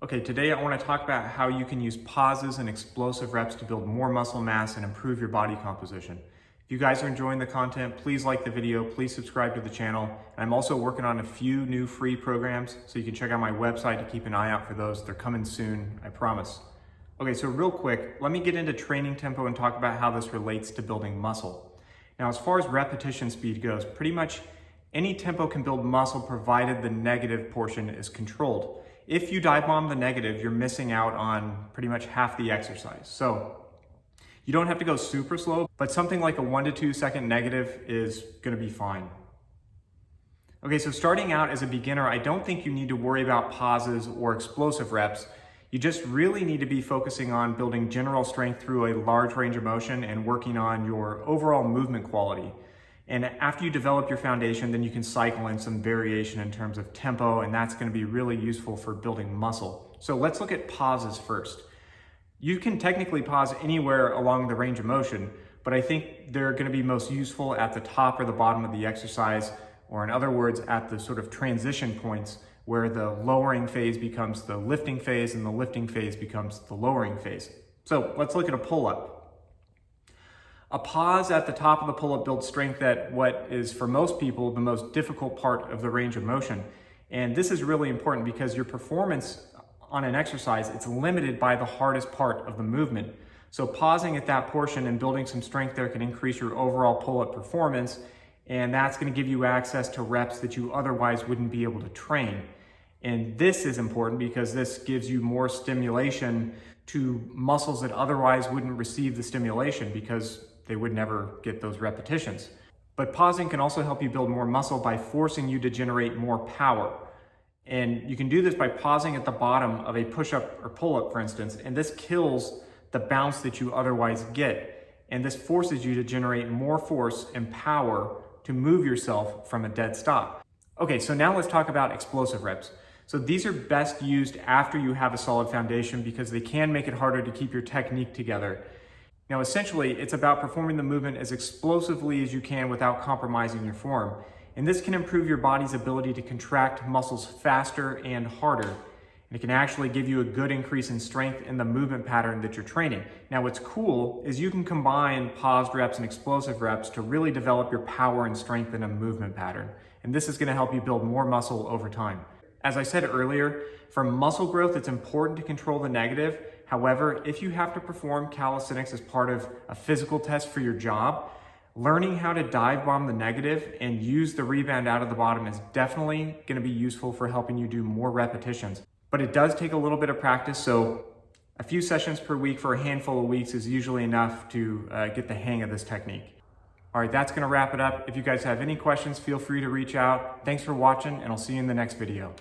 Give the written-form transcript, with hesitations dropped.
Okay, today I want to talk about how you can use pauses and explosive reps to build more muscle mass and improve your body composition. If you guys are enjoying the content, please like the video, please subscribe to the channel. And I'm also working on a few new free programs, so you can check out my website to keep an eye out for those. They're coming soon, I promise. Okay, so real quick, let me get into training tempo and talk about how this relates to building muscle. Now, as far as repetition speed goes, pretty much any tempo can build muscle provided the negative portion is controlled. If you dive bomb the negative, you're missing out on pretty much half the exercise. So you don't have to go super slow, but something like a 1 to 2 second negative is gonna be fine. Okay, so starting out as a beginner, I don't think you need to worry about pauses or explosive reps. You just really need to be focusing on building general strength through a large range of motion and working on your overall movement quality. And after you develop your foundation, then you can cycle in some variation in terms of tempo, and that's going to be really useful for building muscle. So let's look at pauses first. You can technically pause anywhere along the range of motion, but I think they're going to be most useful at the top or the bottom of the exercise, or in other words, at the sort of transition points where the lowering phase becomes the lifting phase and the lifting phase becomes the lowering phase. So let's look at a pull-up. A pause at the top of the pull-up builds strength at what is, for most people, the most difficult part of the range of motion. And this is really important because your performance on an exercise, it's limited by the hardest part of the movement. So pausing at that portion and building some strength there can increase your overall pull-up performance, and that's going to give you access to reps that you otherwise wouldn't be able to train. And this is important because this gives you more stimulation to muscles that otherwise wouldn't receive the stimulation because they would never get those repetitions. But pausing can also help you build more muscle by forcing you to generate more power. And you can do this by pausing at the bottom of a push-up or pull-up, for instance, and this kills the bounce that you otherwise get. And this forces you to generate more force and power to move yourself from a dead stop. Okay, so now let's talk about explosive reps. So these are best used after you have a solid foundation because they can make it harder to keep your technique together. Now, essentially, it's about performing the movement as explosively as you can without compromising your form. And this can improve your body's ability to contract muscles faster and harder. And it can actually give you a good increase in strength in the movement pattern that you're training. Now, what's cool is you can combine paused reps and explosive reps to really develop your power and strength in a movement pattern. And this is going to help you build more muscle over time. As I said earlier, for muscle growth, it's important to control the negative. However, if you have to perform calisthenics as part of a physical test for your job, learning how to dive bomb the negative and use the rebound out of the bottom is definitely going to be useful for helping you do more repetitions. But it does take a little bit of practice, so a few sessions per week for a handful of weeks is usually enough to get the hang of this technique. All right, that's going to wrap it up. If you guys have any questions, feel free to reach out. Thanks for watching, and I'll see you in the next video.